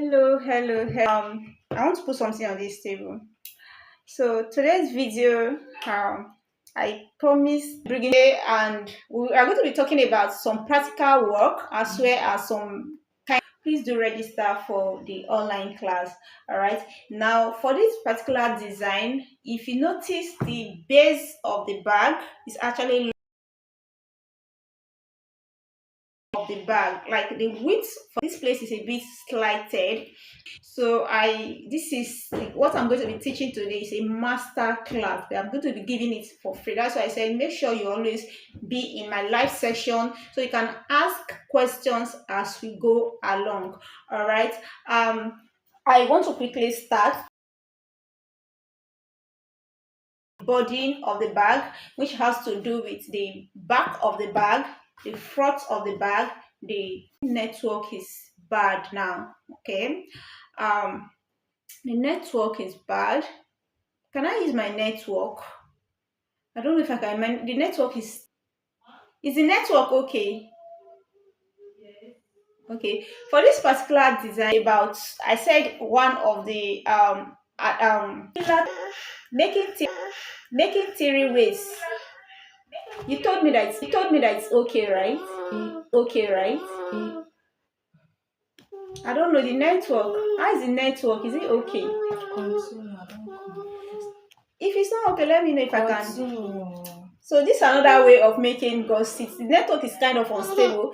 I want to put something on this table. So today's video, I promised bringing and we are going to be talking about some practical work as well as some kind. Please do register for the online class. All right. Now for this particular design, if you notice, the base of the bag is actually of the bag, like the width for this place is a bit slighted. So this is what I'm going to be teaching today is a master class. I'm going to be giving it for free. That's why I said make sure you always be in my live session so you can ask questions as we go along. All right. I want to quickly start body of the bag, which has to do with the back of the bag, the front of the bag. The network is bad now. Okay. The network is bad. Can I use my network? I don't know if I can. The network is the network okay? Okay. For this particular design, about I said one of the making making theory ways. You told me that it's okay, right? Okay, right? I don't know the network. How is the network? Is it okay? If it's not okay, let me know if I can. So this is another way of making gussets. The network is kind of unstable,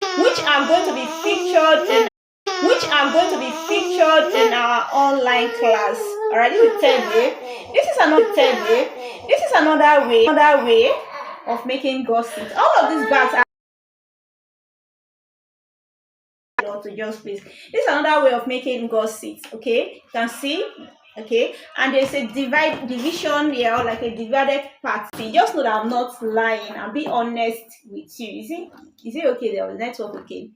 which are going to be featured in our online class. Alright, this is third way. This is another way of making gussets. All of these bags are to just please. This is another way of making gussets. Okay, you can see. Okay, and there's a division here, like a divided part. So just know that I'm not lying. I'll be honest with you. Is it okay? The network okay?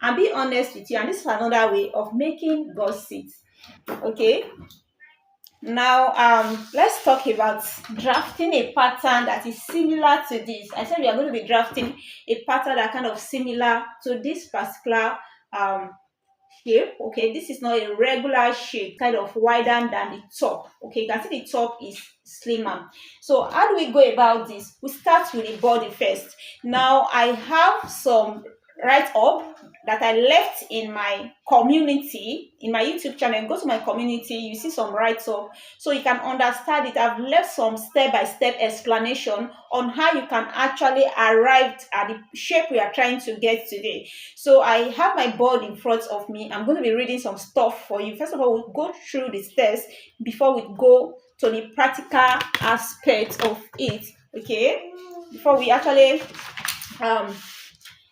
I'll be honest with you, and this is another way of making gussets. Okay. Now, let's talk about drafting a pattern that is similar to this. I said we are going to be drafting a pattern that kind of similar to this particular shape. Okay, this is not a regular shape, kind of wider than the top. Okay, you can see the top is slimmer. So how do we go about this? We start with the body first. Now I have some write up that I left in my community, in my YouTube channel. Go to my community, you see some write up so you can understand it. I've left some step-by-step explanation on how you can actually arrive at the shape we are trying to get today. So I have my board in front of me. I'm going to be reading some stuff for you. First of all, we'll go through the steps before we go to the practical aspect of it. Okay, before we actually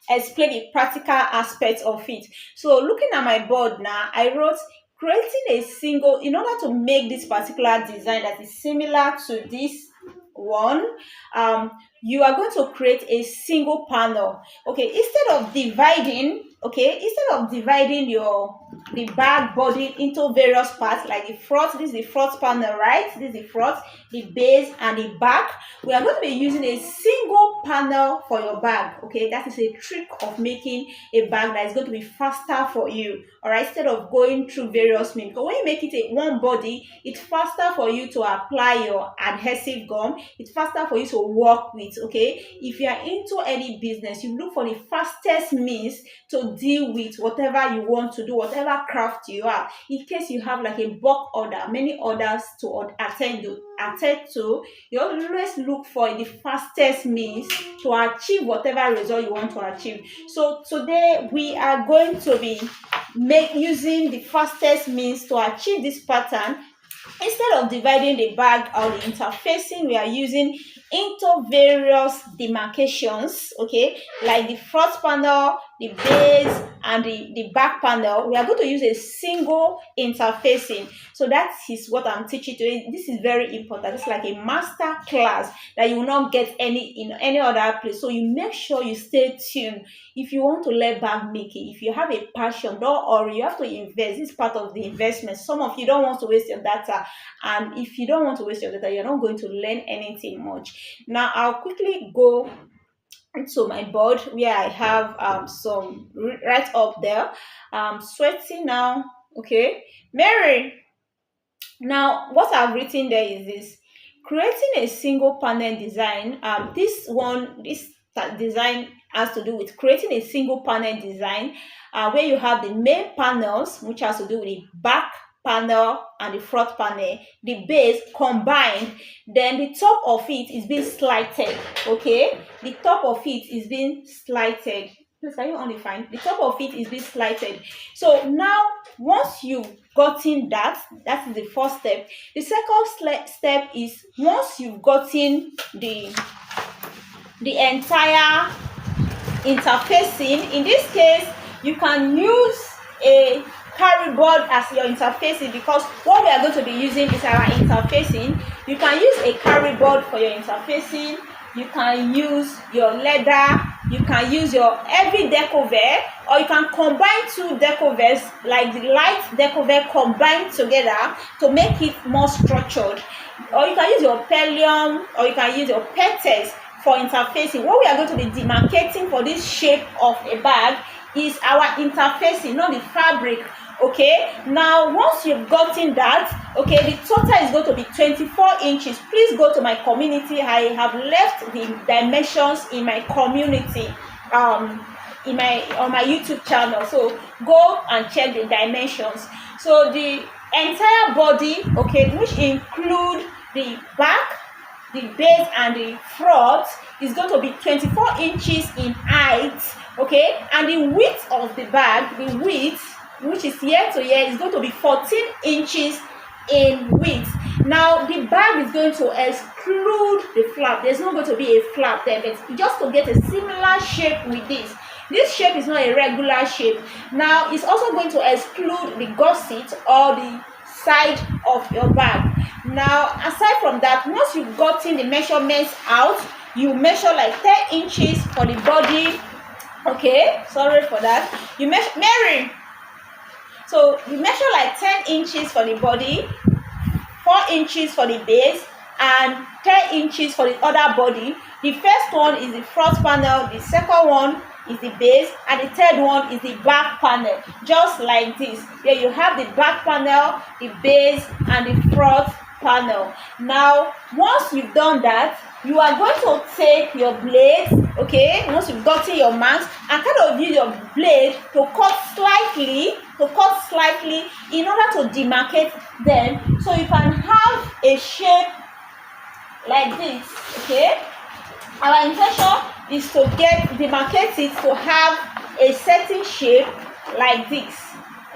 explain the practical aspect of it. So looking at my board now, I wrote creating a single, in order to make this particular design that is similar to this one, you are going to create a single panel. Okay, instead of dividing the bag body into various parts, like the front, this is the front panel, right? This is the front, the base, and the back. We are going to be using a single panel for your bag. Okay, that is a trick of making a bag that is going to be faster for you. All right, instead of going through various means, because when you make it a one body, it's faster for you to apply your adhesive gum. It's faster for you to work with. Okay, if you are into any business, you look for the fastest means to deal with whatever you want to do, whatever craft you are. In case you have like a bulk order, many orders to attend to, you always look for the fastest means to achieve whatever result you want to achieve. So today we are going to be using the fastest means to achieve this pattern. Instead of dividing the bag or the interfacing, we are using into various demarcations, okay, like the front panel, the base, and the back panel. We are going to use a single interfacing. So that is what I'm teaching today. This is very important. It's like a master class that you will not get in any other place. So you make sure you stay tuned. If you want to learn bag making, if you have a passion, don't worry, you have to invest. This is part of the investment. Some of you don't want to waste your data, and if you don't want to waste your data, you're not going to learn anything much. Now I'll quickly go into my board where I have some right up there. I'm sweating now. Okay, Mary. Now, what I've written there is this: creating a single panel design. This design has to do with creating a single panel design, where you have the main panels, which has to do with the back panel and the front panel, the base combined. Then the top of it is being slighted. Okay, the top of it is being slighted. Please, can you only find the top of it is being slighted? So now, once you've gotten that, that is the first step. The second step is, once you've gotten the entire interfacing. In this case, you can use a carry board as your interfacing, because what we are going to be using is our interfacing. You can use a carry board for your interfacing. You can use your leather. You can use your heavy decover, or you can combine two decovers, like the light decover combined together to make it more structured. Or you can use your pellium, or you can use your petes for interfacing. What we are going to be demarcating for this shape of a bag is our interfacing, not the fabric. Okay, now once you've gotten that, okay, the total is going to be 24 inches. Please go to my community. I have left the dimensions in my community, on my YouTube channel, so go and check the dimensions. So the entire body, okay, which include the back, the base and the front, is going to be 24 inches in height. Okay, and the width of the bag, the width, which is year to year, is going to be 14 inches in width. Now the bag is going to exclude the flap. There's not going to be a flap there, but just to get a similar shape with this shape is not a regular shape. Now it's also going to exclude the gusset or the side of your bag. Now, aside from that, once you've gotten the measurements out, you measure like 10 inches for the body. Okay, sorry for that. You measure, Mary. So you measure like 10 inches for the body, 4 inches for the base, and 10 inches for the other body. The first one is the front panel, the second one is the base, and the third one is the back panel. Just like this, where you have the back panel, the base, and the front panel. Now, once you've done that, you are going to take your blade, okay, once you've gotten your marks, and kind of use your blade to cut slightly in order to demarcate them, so you can have a shape like this. Okay, our intention is to demarcate it to have a certain shape like this.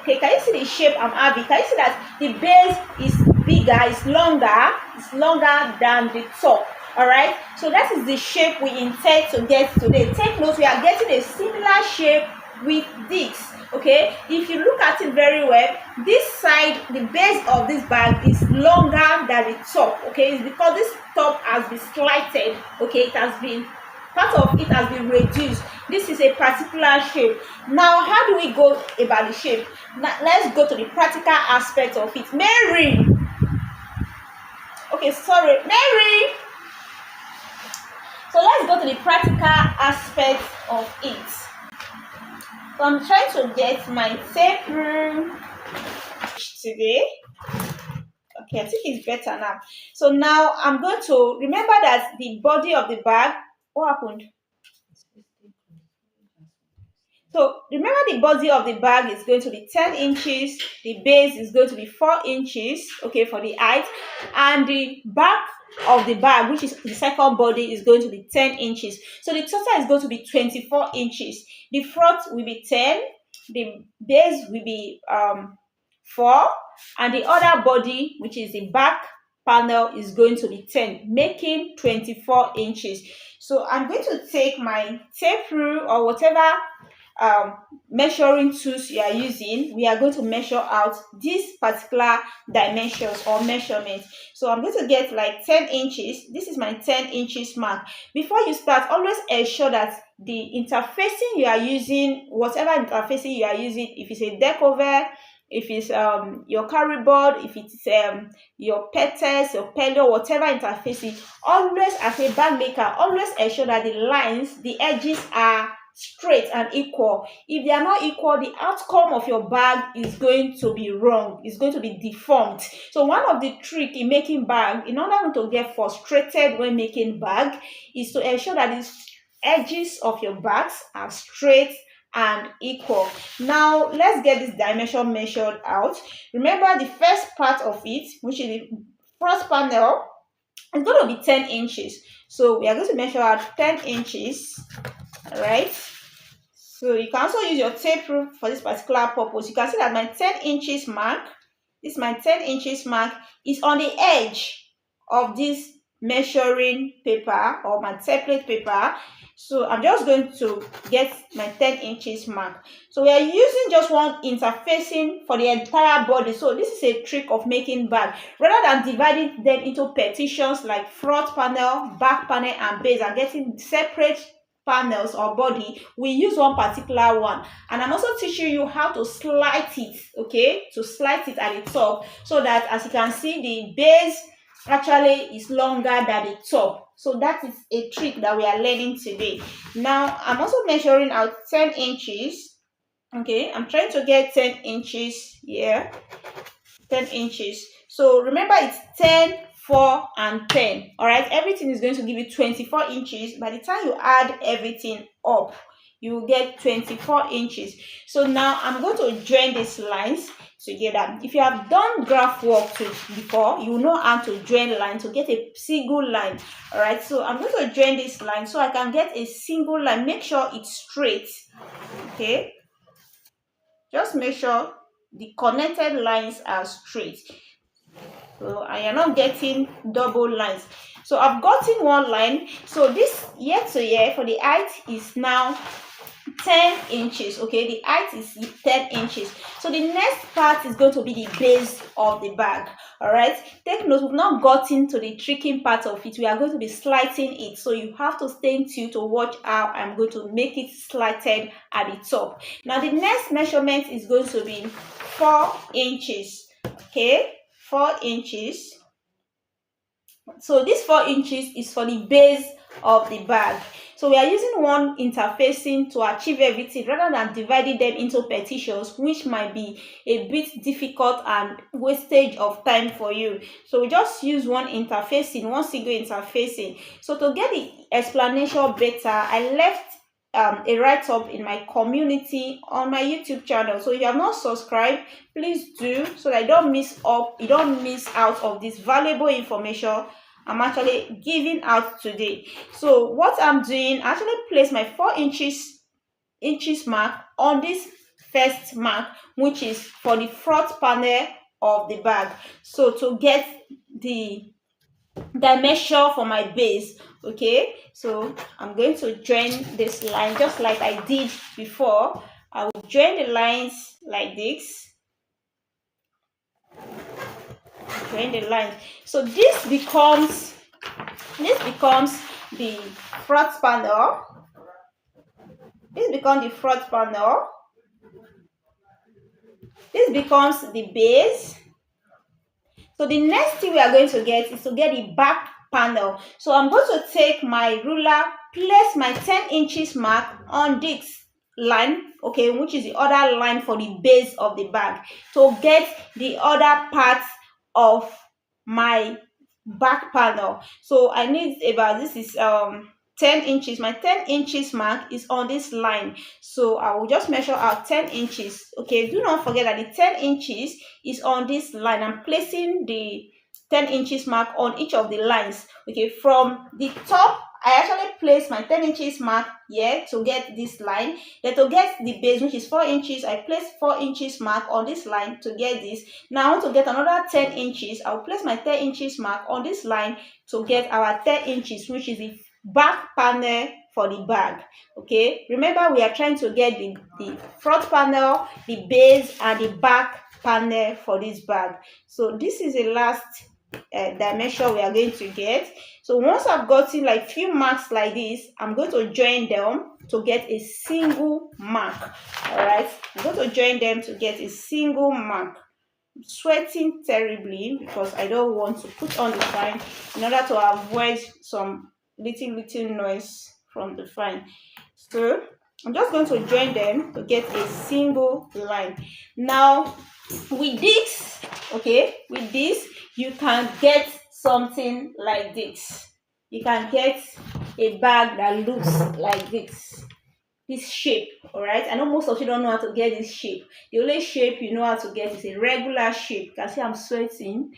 Okay, can you see the shape I'm having? Can you see that the base is bigger, it's longer than the top? All right, so that is the shape we intend to get today. Take note, we are getting a similar shape with this. Okay, if you look at it very well, this side, the base of this bag is longer than the top. Okay, it's because this top has been slighted. Okay, part of it has been reduced. This is a particular shape. Now, how do we go about the shape? Now, let's go to the practical aspect of it. Mary. Okay, sorry, Mary. So let's go to the practical aspect of it. So I'm trying to get my tape room today. Okay, I think it's better now. So now I'm going to remember that the body of the bag. What happened? So remember, the body of the bag is going to be 10 inches. The base is going to be 4 inches, okay, for the height. And the back of the bag, which is the second body, is going to be 10 inches. So the total is going to be 24 inches. The front will be 10. The base will be 4. And the other body, which is the back panel, is going to be 10, making 24 inches. So I'm going to take my tape rule or whatever measuring tools you are using. We are going to measure out these particular dimensions or measurements. So I'm going to get like 10 inches. This is my 10 inches mark. Before you start, always ensure that the interfacing you are using, whatever interfacing you are using, if it's a decover, if it's your carry board, if it's your petals, your pellet, whatever interfacing, always as a bag maker, always ensure that the lines, the edges are straight and equal. If they are not equal, the outcome of your bag is going to be wrong, it's going to be deformed. So one of the trick in making bag, in order not to get frustrated when making bag, is to ensure that the edges of your bags are straight and equal. Now let's get this dimension measured out. Remember the first part of it, which is the front panel, is going to be 10 inches. So we are going to measure out 10 inches. All right, so you can also use your tape rule for this particular purpose. You can see that my 10 inches mark, this my 10 inches mark, is on the edge of this measuring paper or my template paper. So I'm just going to get my 10 inches mark. So we are using just one interfacing for the entire body. So this is a trick of making bag. Rather than dividing them into partitions like front panel, back panel, and base, and getting separate panels or body, we use one particular one. And I'm also teaching you how to slide it, okay, to slide it at the top, so that as you can see, the base actually is longer than the top. So that is a trick that we are learning today. Now I'm also measuring out 10 inches. Okay, I'm trying to get 10 inches here. 10 inches. So remember, it's 10, 4, and 10. All right, everything is going to give you 24 inches. By the time you add everything up, you will get 24 inches. So now I'm going to join these lines together. If you have done graph work before, you know how to join lines to get a single line. All right, so I'm going to join this line so I can get a single line. Make sure it's straight. Okay, just make sure the connected lines are straight. So I am not getting double lines. So I've gotten one line. So this year to year for the height is now 10 inches. Okay, the height is 10 inches. So the next part is going to be the base of the bag. All right, take note, we've not gotten to the tricky part of it. We are going to be sliding it, so you have to stay tuned to watch how I'm going to make it slighted at the top. Now the next measurement is going to be 4 inches. Okay, 4 inches. So this 4 inches is for the base of the bag. So we are using one interfacing to achieve everything rather than dividing them into partitions, which might be a bit difficult and wastage of time for you. So we just use one interfacing, one single interfacing. So to get the explanation better, I left a write-up in my community on my YouTube channel. So if you have not subscribed, please do, so that you don't miss out of this valuable information I'm actually giving out today. So what I'm doing, I actually place my 4 inches mark on this first mark, which is for the front panel of the bag. So to get the dimension for my base. Okay, so I'm going to join this line just like I did before. I will join the lines like this. Join the lines. So this becomes the front panel. This becomes the front panel. This becomes the base. So the next thing we are going to get is to get the back panel. So I'm going to take my ruler, place my 10 inches mark on this line, okay, which is the other line for the base of the bag, to get the other part of my back panel. So I need about, this is 10 inches. My 10 inches mark is on this line, so I will just measure out 10 inches. Okay, do not forget that the 10 inches is on this line. I'm placing the 10 inches mark on each of the lines. Okay, from the top, I actually place my 10 inches mark here to get this line. Then to get the base, which is 4 inches, I place 4 inches mark on this line to get this. Now I want to get another 10 inches. I'll place my 10 inches mark on this line to get our 10 inches, which is the back panel for the bag. Okay, remember we are trying to get the front panel, the base, and the back panel for this bag. So this is the last dimension we are going to get. So once I've gotten like few marks like this, I'm going to join them to get a single mark. All right, I'm going to join them to get a single mark. I'm sweating terribly because I don't want to put on the fine in order to avoid some little noise from the fine. So I'm just going to join them to get a single line. Now with this, okay, with this you can get something like this. You can get a bag that looks like this shape. All right, I know most of you don't know how to get this shape. The only shape you know how to get is a regular shape. You can see I'm sweating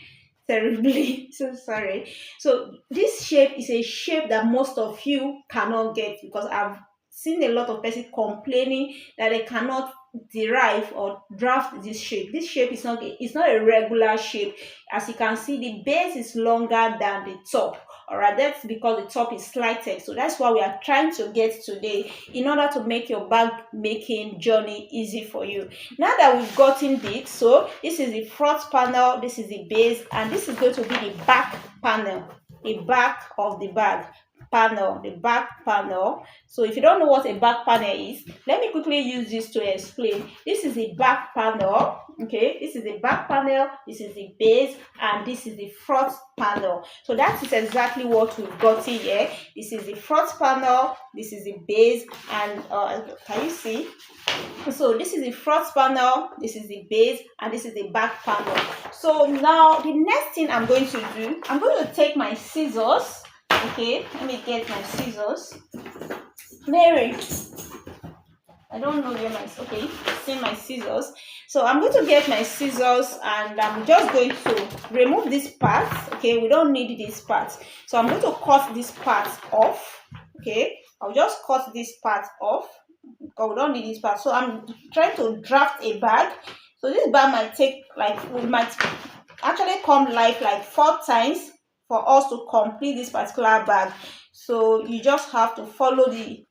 terribly. So sorry. So this shape is a shape that most of you cannot get, because I've seen a lot of people complaining that they cannot derive or draft this shape. This shape is not a regular shape. As you can see, the base is longer than the top. All right, that's because the top is slighted. So that's what we are trying to get today in order to make your bag making journey easy for you. Now that we've gotten this, so this is the front panel, this is the base, and this is going to be the back panel, the back of the bag panel, the back panel. So if you don't know what a back panel is, let me quickly use this to explain. This is the back panel. Okay, this is the back panel, this is the base, and this is the front panel. So that is exactly what we've got here. This is the front panel, this is the base, and can you see? So this is the front panel, this is the base, and this is the back panel. So now the next thing I'm going to do, I'm going to take my scissors. Okay, let me get my scissors. Mary, I don't know where my, okay, see my scissors. So I'm going to get my scissors and I'm just going to remove this part. Okay, we don't need this part. So I'm going to cut this part off. Okay, I'll just cut this part off because we don't need this part. So I'm trying to draft a bag. So this bag might take might actually come live like 4 times for us to complete this particular bag. So you just have to follow the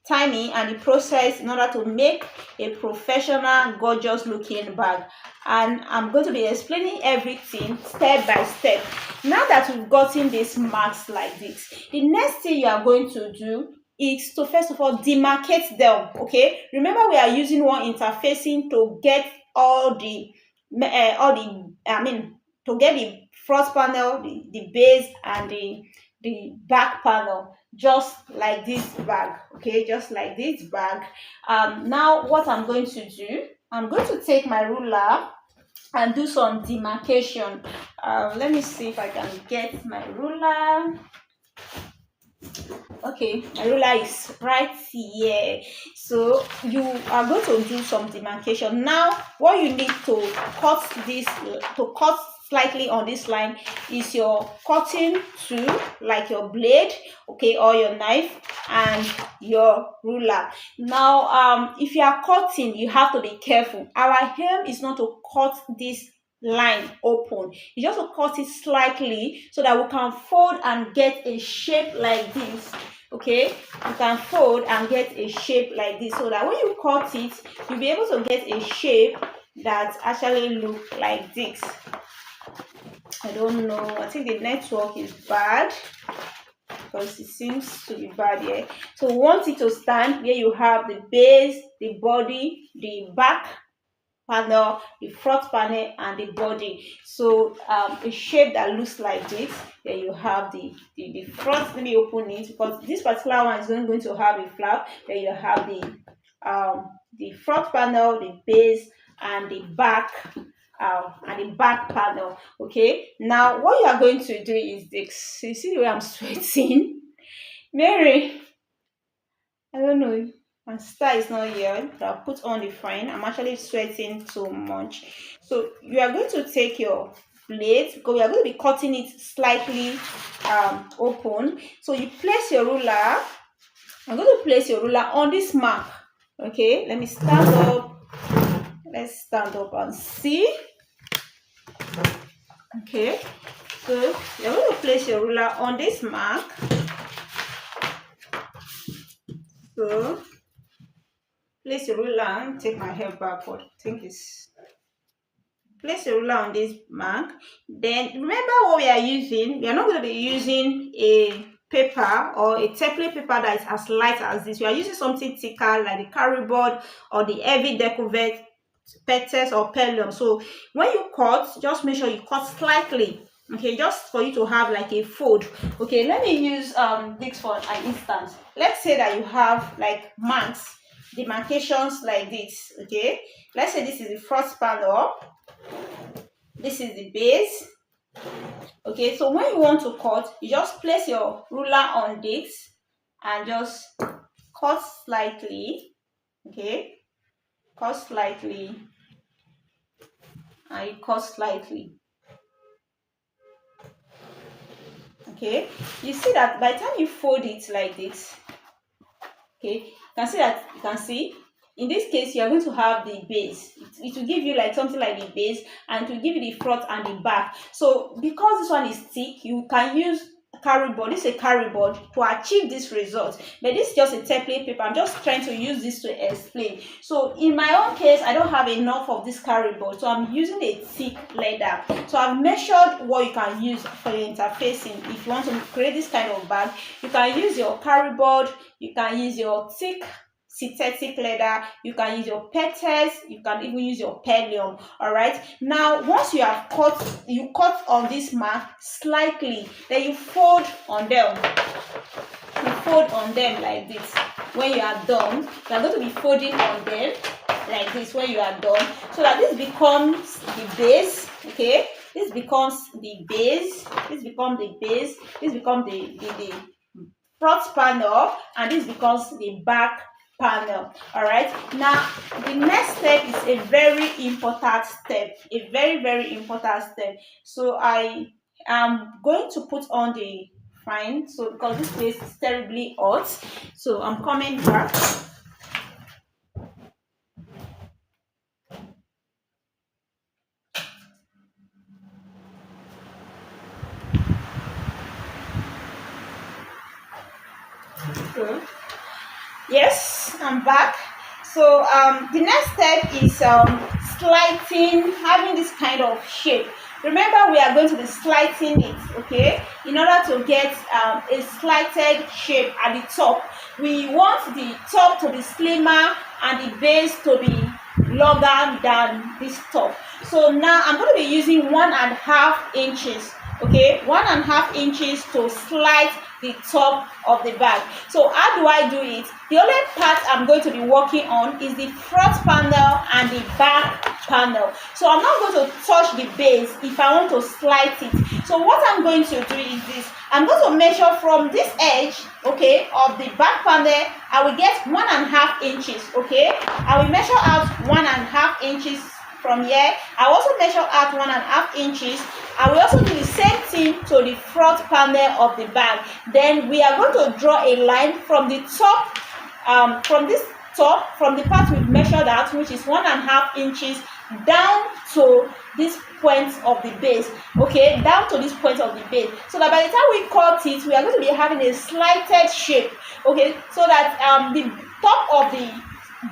timing and the process in order to make a professional, gorgeous looking bag. And I'm going to be explaining everything step by step. Now that we've gotten these marks like this, the next thing you are going to do is to first of all demarcate them. Okay, remember we are using one interfacing to get to get the front panel, the base, and the back panel, just like this bag. Okay, just like this bag. Now what I'm going to do, I'm going to take my ruler and do some demarcation. Let me see if I can get my ruler. Okay, my ruler is right here. So you are going to do some demarcation. Now what you need to cut slightly on this line is your cutting tool, like your blade, okay, or your knife, and your ruler. Now if you are cutting, you have to be careful. Our aim is not to cut this line open, you just to cut it slightly so that we can fold and get a shape like this. Okay, you can fold and get a shape like this, so that when you cut it, you'll be able to get a shape that actually look like this. I don't know, I think the network is bad because it seems to be bad here. So we want it to stand where you have the base, the body, the back panel, the front panel, and the body. So a shape that looks like this. Then you have the front. Let me open it because this particular one is going to have a flap. Then you have the front panel, the base, and the back panel. Okay, now what you are going to do is this. You see the way I'm sweating? Mary, I don't know, my star is not here, but I'll put on the fine. I'm actually sweating so much. So you are going to take your blade, because we are going to be cutting it slightly open. So you place your ruler. I'm going to place your ruler on this mark. Okay, let me stand up. Let's stand up and see. Okay, so you're going to place your ruler on this mark. So place your ruler and take my hair backward. I think it's place your ruler on this mark. Then remember what we are using. We are not going to be using a paper or a template paper that is as light as this. We are using something thicker like the carry board or the heavy deco vet petals or pellium. So when you cut, just make sure you cut slightly, okay, just for you to have like a fold. Okay, let me use this for an instance. Let's say that you have like marks, demarcations like this. Okay, let's say this is the front panel, this is the base. Okay, so when you want to cut, you just place your ruler on this and just cut slightly. Okay, cut slightly and you cut slightly. Okay, you see that by the time you fold it like this, okay, you can see in this case you are going to have the base. It will give you like something like the base, and it will give you the front and the back. So because this one is thick, you can use carry board. This is a carry board to achieve this result, but this is just a template paper. I'm just trying to use this to explain. So in my own case, I don't have enough of this carry board, so I'm using a thick leather. So I've measured what you can use for your interfacing. If you want to create this kind of bag, you can use your carry board, you can use your thick synthetic leather, you can use your petals, you can even use your pellium. All right, now once you have cut, you cut on this mark slightly, then you fold on them. You fold on them like this. When you are done, you are going to be folding on them like this when you are done, so that this becomes the base. Okay, this becomes the base, this becomes the base, this becomes the front panel, and this becomes the back panel. All right, now the next step is a very important step, a very important step. So I am going to put on the fan, so because this place is terribly hot, so I'm coming back. Good. Yes, I'm back. So the next step is slicing, having this kind of shape. Remember, we are going to be slicing it, okay, in order to get a slited shape at the top. We want the top to be slimmer and the base to be longer than this top. So now I'm going to be using 1.5 inches, okay, 1.5 inches to slide the top of the bag. So how do I do it? The only part I'm going to be working on is the front panel and the back panel. So I'm not going to touch the base if I want to slide it. So what I'm going to do is this. I'm going to measure from this edge, okay, of the back panel. I will get 1.5 inches, okay. I will measure out 1.5 inches from here. I will also measure out 1.5 inches. I will also do the same thing to the front panel of the bag. Then we are going to draw a line from the top, from this top, from the part we've measured out, which is 1.5 inches, down to this point of the base, okay, down to this point of the base, so that by the time we cut it, we are going to be having a slighted shape, okay, so that the top of the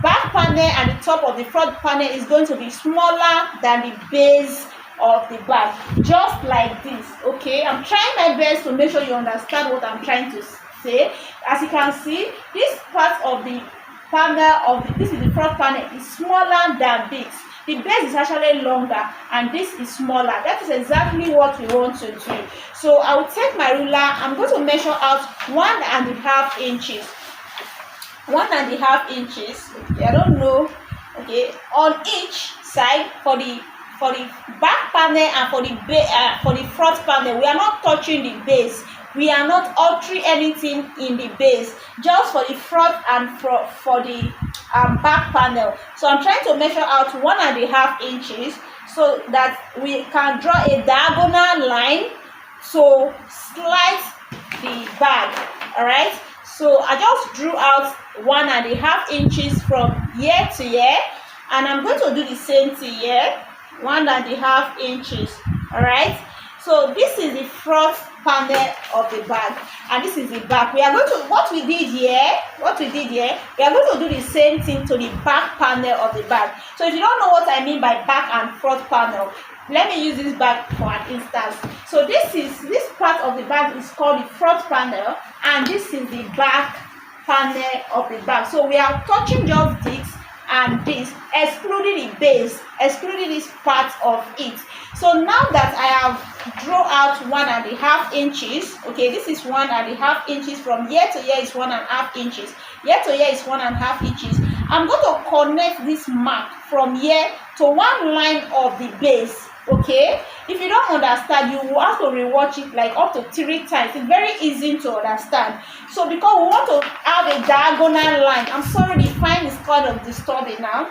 back panel and the top of the front panel is going to be smaller than the base of the bag, just like this. Okay, I'm trying my best to make sure you understand what I'm trying to say. As you can see, this part of the panel this is the front panel, is smaller than this. The base is actually longer and this is smaller. That is exactly what we want to do. So I will take my ruler. I'm going to measure out 1.5 inches. 1.5 inches. Okay, I don't know. Okay, on each side for the back panel and for the front panel. We are not touching the base. We are not altering anything in the base. Just for the front and for the back panel. So I'm trying to measure out 1.5 inches so that we can draw a diagonal line to slide the bag. All right. So I just drew out 1.5 inches from here to here, and I'm going to do the same thing here, 1.5 inches. All right. So this is the front panel of the bag, and this is the back. We are going to what we did here. We are going to do the same thing to the back panel of the bag. So if you don't know what I mean by back and front panel, let me use this bag for an instance. So this part of the bag is called the front panel, and this is the back panel of the bag. So we are touching just this, and this, excluding the base, excluding this part of it. So now that I have draw out 1.5 inches, okay, this is 1.5 inches, from here to here is 1.5 inches, here to here is 1.5 inches. I'm going to connect this mark from here to one line of the base. Okay, if you don't understand, you will have to rewatch it like up to 3 times. It's very easy to understand. So because we want to have a diagonal line, I'm sorry, the fine is kind of disturbing now.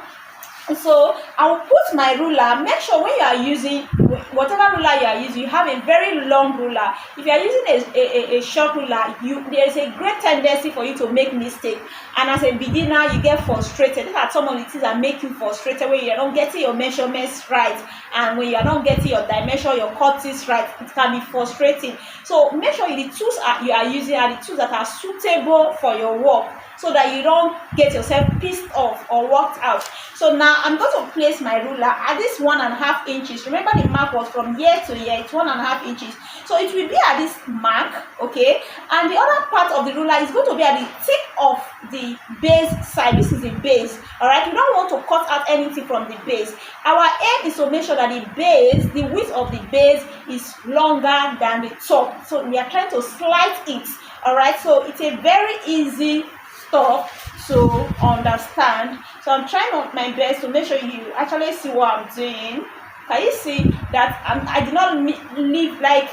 So I will put my ruler. Make sure when you are using whatever ruler you are using, you have a very long ruler. If you are using a short ruler, there is a great tendency for you to make mistake. And as a beginner, you get frustrated. These are some of the things that make you frustrated when you are not getting your measurements right, and when you are not getting your dimension, your cuttings right. It can be frustrating. So make sure the tools you are using are the tools that are suitable for your work, so that you don't get yourself pissed off or worked out. So now I'm going to place my ruler at this 1.5 inches. Remember the mark was from here to here, it's 1.5 inches. So it will be at this mark, okay? And the other part of the ruler is going to be at the tip of the base side. This is the base, all right? We don't want to cut out anything from the base. Our aim is to make sure that the base, the width of the base is longer than the top. So we are trying to slide it, all right? So it's a very easy stuff to understand. So I'm trying my best to make sure you actually see what I'm doing. Can you see that I did not leave, like,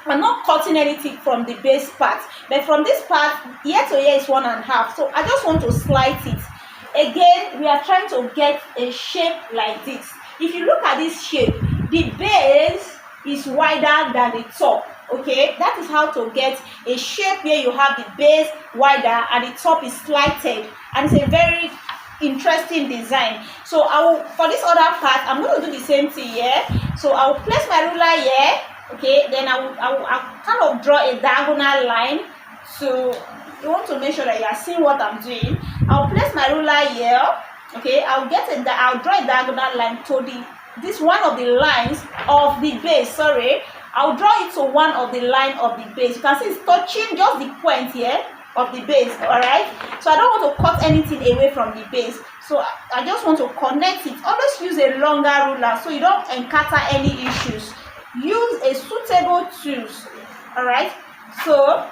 I'm not cutting anything from the base part, but from this part here to here is 1.5. So I just want to slide it. Again, we are trying to get a shape like this. If you look at this shape, the base is wider than the top. Okay, that is how to get a shape where you have the base wider and the top is slighted, and it's a very interesting design. So I will, for this other part, I'm going to do the same thing here. So I will place my ruler here. Okay, then I'll kind of draw a diagonal line. So you want to make sure that you are seeing what I'm doing. I'll place my ruler here. Okay, I'll draw a diagonal line to this one of the lines of the base. Sorry, I'll draw it to one of the line of the base. You can see it's touching just the point here of the base, all right? So I don't want to cut anything away from the base. So I just want to connect it. Always use a longer ruler so you don't encounter any issues. Use a suitable tools, all right? So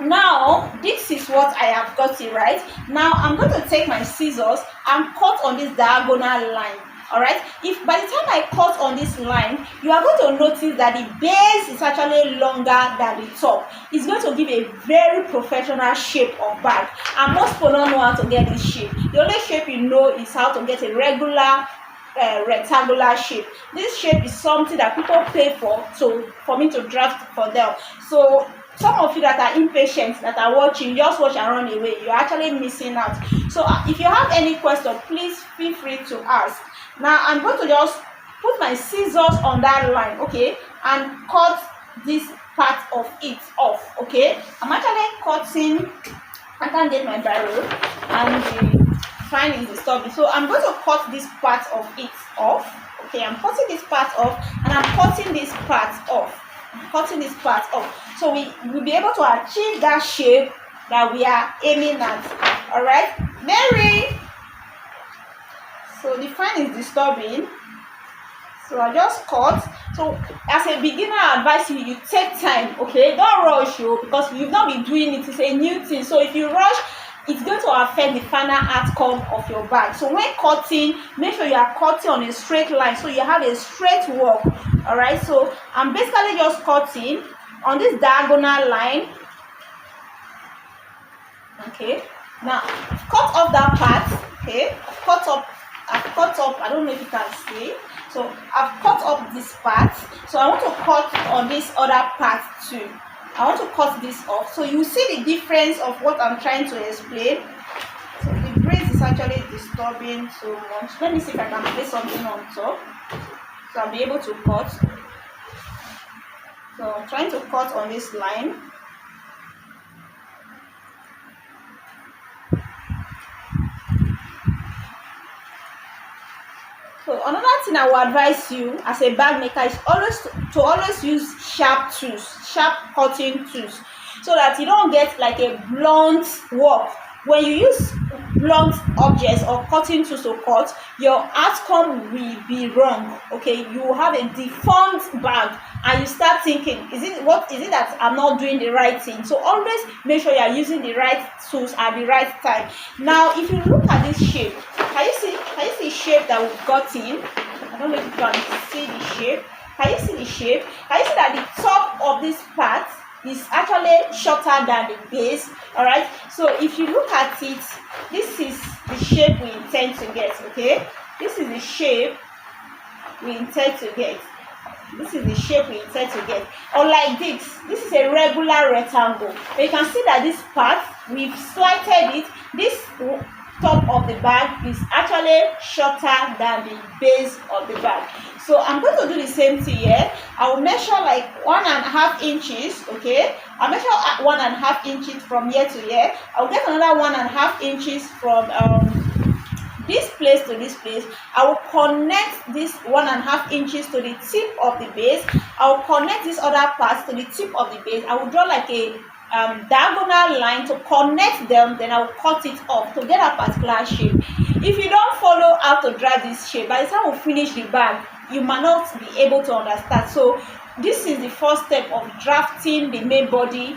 now this is what I have got it right. Now I'm going to take my scissors and cut on this diagonal line. All right, if by the time I cut on this line, you are going to notice that the base is actually longer than the top. It's going to give a very professional shape of bag, and most people don't know how to get this shape. The only shape you know is how to get a regular rectangular shape. This shape is something that people pay for me to draft for them. So some of you that are impatient, that are watching, just watch and run away. You're actually missing out. So if you have any question, please feel free to ask. Now I'm going to just put my scissors on that line, okay, and cut this part of it off. Okay, I'm actually cutting. I can't get my barrel, and the fine is disturbing. So I'm going to cut this part of it off. Okay, I'm cutting this part off, and I'm cutting this part off. I'm cutting this part off, so we will be able to achieve that shape that we are aiming at. All right, Mary. So the fine is disturbing. So I just cut. So as a beginner, I advise you take time. Okay, don't rush you, because you've not been doing it. It's a new thing. So if you rush, it's going to affect the final outcome of your bag. So when cutting, make sure you are cutting on a straight line, so you have a straight walk. All right. So I'm basically just cutting on this diagonal line. Okay. Now cut off that part. Okay. I've cut up, I don't know if you can see. So I've cut up this part. So I want to cut on this other part too. I want to cut this off. So you see the difference of what I'm trying to explain. So the brace is actually disturbing so much. Let me see if I can place something on top, so I'll be able to cut. So I'm trying to cut on this line. So another thing I will advise you as a bag maker is always use sharp tools, sharp cutting tools, so that you don't get like a blunt work. When you use blunt objects or cutting tools to cut, your outcome will be wrong. Okay, you will have a deformed bag and you start thinking, is it that I'm not doing the right thing? So always make sure you are using the right tools at the right time. Now if you look at this shape, can you see the shape that we've got in? I don't know if you can see the shape. Can you see the shape? Can you see that the top of this part is actually shorter than the base? All right, so if you look at it, this is the shape we intend to get. Okay, this is the shape we intend to get. This is the shape we intend to get. Unlike this is a regular rectangle. But you can see that this part, we've slighted it. This top of the bag is actually shorter than the base of the bag. So I'm going to do the same thing here. I will measure like 1.5 inches. Okay, I'll measure 1.5 inches from here to here. I'll get another 1.5 inches from this place to this place. I will connect this 1.5 inches to the tip of the base. I will connect this other part to the tip of the base. I will draw like a diagonal line to connect them, then I will cut it off to get a particular shape. If you don't follow how to draw this shape, by the time we finish the bag, you might not be able to understand. So this is the first step of drafting the main body,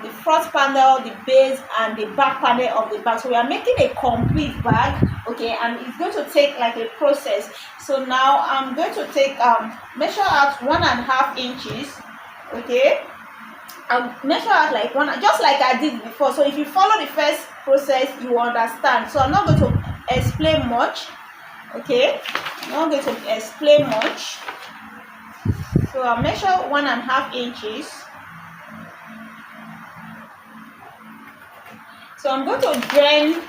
the front panel, the base, and the back panel of the bag. So we are making a complete bag, okay, and it's going to take like a process. So now I'm going to take measure out 1.5 inches, okay. I'll measure out like one, just like I did before. So if you follow the first process, you understand. So I'm not going to explain much, okay. I'm not going to explain much. So I'll measure 1.5 inches. So I'm going to join.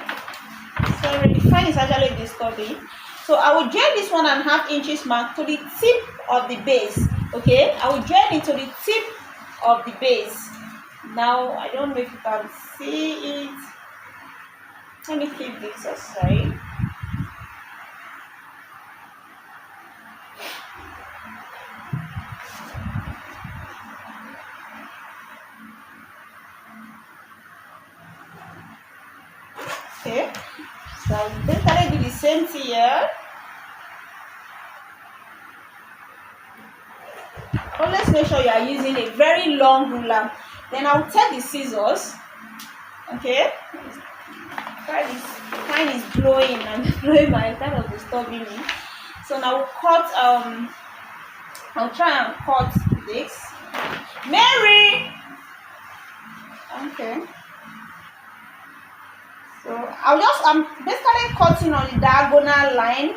Sorry, the fan is actually disturbing. So I will join this 1.5 inches mark to the tip of the base. Okay, I will join it to the tip of the base. Now I don't know if you can see it. Let me keep this aside. Okay, so I'll basically do the same thing here. Always make sure you are using a very long ruler. Then I'll take the scissors. Okay, this kind is blowing and blowing my kind of disturbing me. So now we'll cut. I'll try and cut this. Mary. Okay. So I'm basically cutting on the diagonal line.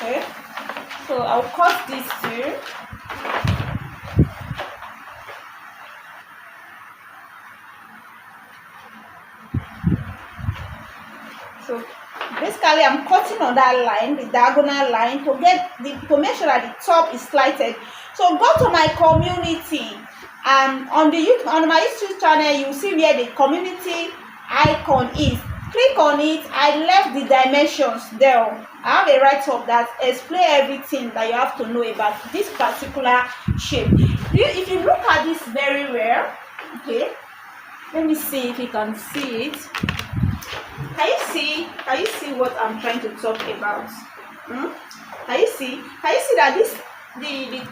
Okay, so I'll cut this too. So basically I'm cutting on that line, the diagonal line, to make sure that the top is slighted. So go to my community, and on my YouTube channel, you see where the community icon is. Click on it. I left the dimensions there. I have a write-up that explains everything that you have to know about this particular shape. If you look at this very well, okay, let me see if you can see it. Can you see what I'm trying to talk about? Can you see that the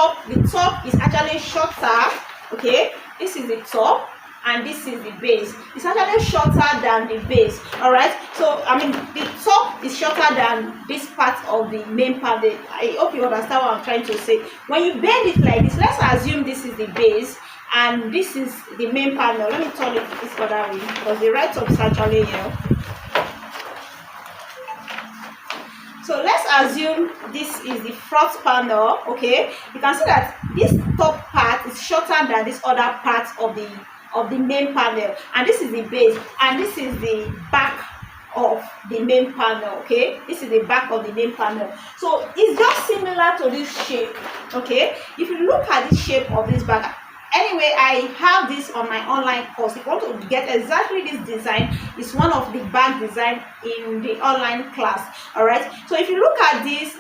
top is actually shorter. Okay, this is the top and this is the base. It's actually shorter than the base. All right, so I mean the top is shorter than this part of the main panel. I hope you understand what I'm trying to say. When you bend it like this, let's assume this is the base and this is the main panel. Let me turn it this other way because the right top is actually here. So let's assume this is the front panel. Okay, you can see that this top part is shorter than this other part of the main panel, and this is the base, and this is the back of the main panel. Okay, this is the back of the main panel. So it's just similar to this shape. Okay, if you look at the shape of this bag, Anyway, I have this on my online course. If you want to get exactly this design, it's one of the bag design in the online class. All right, so if you look at this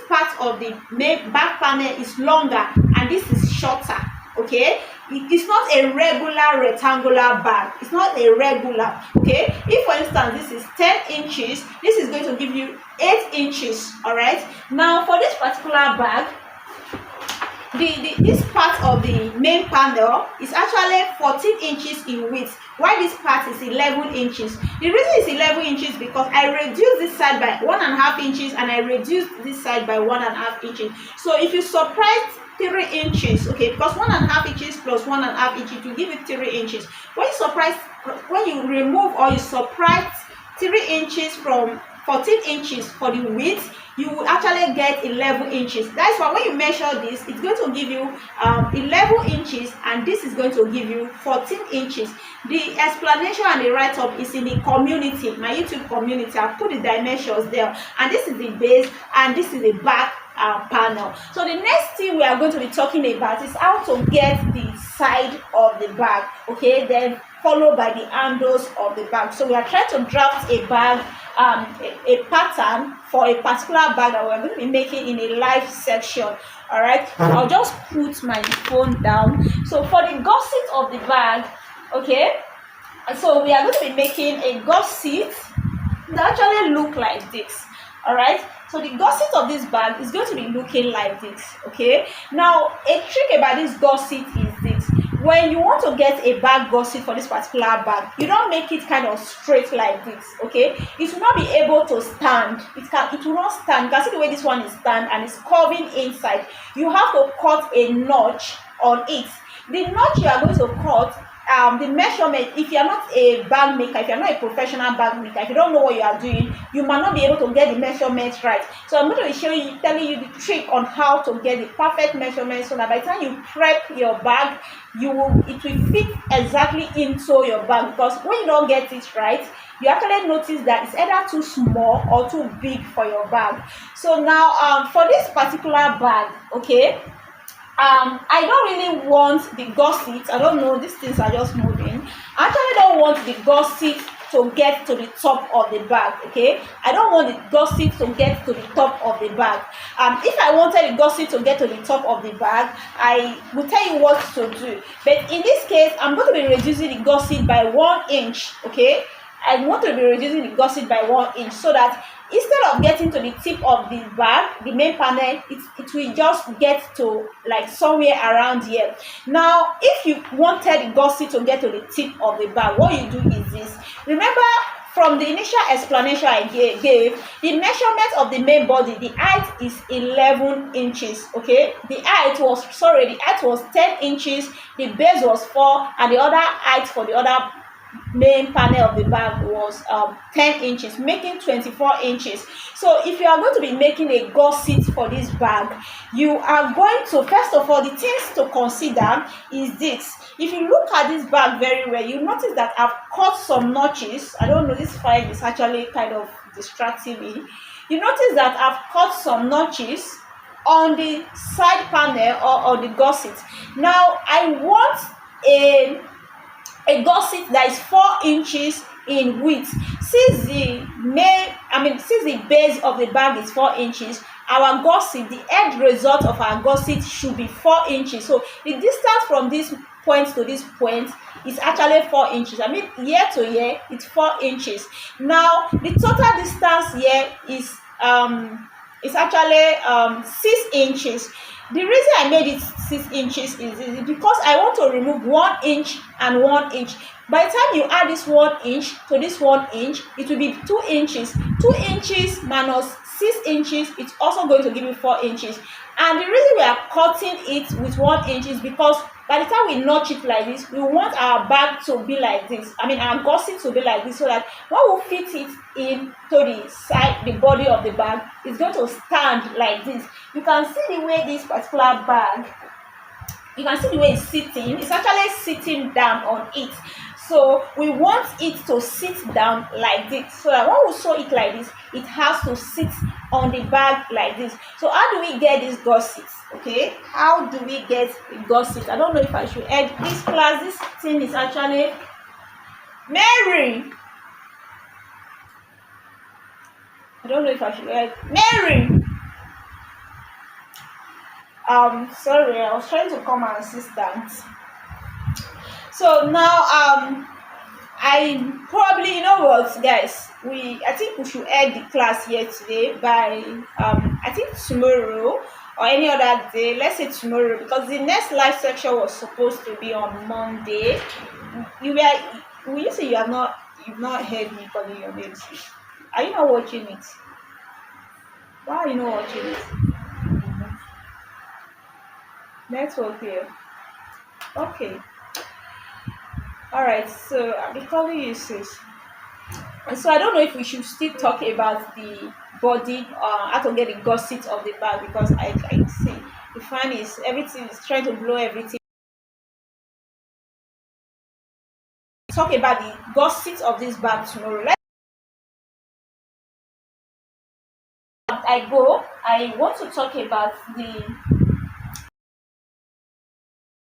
part of the main back panel is longer and this is shorter. Okay, it's not a regular rectangular bag. It's not a regular. Okay, if for instance this is 10 inches, this is going to give you 8 inches. All right, now for this particular bag, this part of the main panel is actually 14 inches in width, while this part is 11 inches. The reason it's 11 inches because I reduced this side by 1.5 inches and I reduced this side by 1.5 inches. So if you subtract 3 inches, okay, because 1.5 inches plus 1.5 inches to give you 3 inches. When you remove or you subtract 3 inches from 14 inches for the width, you will actually get 11 inches. That's why when you measure this, it's going to give you 11 inches and this is going to give you 14 inches. The explanation and the write-up is in the community, my YouTube community. I'll put the dimensions there, and this is the base and this is the back panel. So the next thing we are going to be talking about is how to get the side of the bag, okay, then followed by the handles of the bag. So we are trying to draft a bag, a pattern for a particular bag that we're going to be making in a live section. All right, I'll just put my phone down. So for the gusset of the bag, okay, so we are going to be making a gusset that actually look like this. All right, so the gusset of this bag is going to be looking like this. Okay, now a trick about this gusset is this: when you want to get a bag gusset for this particular bag, you don't make it kind of straight like this. Okay, it will not be able to stand. It will not stand. You can see the way this one is stand and it's curving inside. You have to cut a notch on it. The notch you are going to cut, the measurement, if you are not a bag maker, if you are not a professional bag maker, if you don't know what you are doing, you might not be able to get the measurements right. So I'm going to be telling you the trick on how to get the perfect measurement, so that by the time you prep your bag, it will fit exactly into your bag. Because when you don't get it right, you actually notice that it's either too small or too big for your bag. So now for this particular bag, okay, I don't really want the gusset. I don't know, these things are just moving. I actually don't want the gusset to get to the top of the bag. Okay, I don't want the gusset to get to the top of the bag. If I wanted the gusset to get to the top of the bag, I will tell you what to do. But in this case, I'm going to be reducing the gusset by 1 inch. Okay, I want to be reducing the gusset by 1 inch, so that instead of getting to the tip of the bag, the main panel, it will just get to like somewhere around here. Now, if you wanted the gusset to get to the tip of the bag, what you do is this. Remember, from the initial explanation I gave, the measurement of the main body, the height is 11 inches. Okay, the height was 10 inches, the base was 4, and the other height for the other main panel of the bag was 10 inches, making 24 inches. So if you are going to be making a gusset for this bag, you are going to, first of all, the things to consider is this. If you look at this bag very well, you notice that I've cut some notches. I don't know, this file is actually kind of distracting me. You notice that I've cut some notches on the side panel or on the gusset. Now I want a gusset that is 4 inches in width. Since the base of the bag is 4 inches, our gusset, the end result of our gusset should be 4 inches. So the distance from this point to this point is actually 4 inches. I mean, year to year, it's 4 inches. Now the total distance here is actually 6 inches. The reason I made it 6 inches is because I want to remove 1 inch and 1 inch. By the time you add this 1 inch to this 1 inch, it will be 2 inches. 2 inches minus 6 inches, it's also going to give you 4 inches. And the reason we are cutting it with 1 inch is because by the time we notch it like this, we want our bag to be like this. I mean, our gusset to be like this, so that when we fit it into the side, the body of the bag, it's going to stand like this. You can see the way this particular bag, you can see the way it's sitting. It's actually sitting down on it. So we want it to sit down like this, so that when we sew it like this, it has to sit on the bag like this. So how do we get these gussets? Okay, how do we get the gusset? I don't know if I should add this class. This thing is actually Mary. I don't know if I should add Mary. Sorry, I was trying to call my assistant. So now I probably, you know what, guys, I think we should end the class here today by I think tomorrow or any other day. Let's say tomorrow, because the next live section was supposed to be on Monday. Will you say you've not heard me calling your names? Are you not watching it? Why are you not watching it? Network here. Okay. All right. So I'll be calling you sis. And so I don't know if we should still talk about the body, how to get the gusset of the bag, because I see the fan is everything is trying to blow everything. Talk about the gusset of this bag tomorrow. I want to talk about the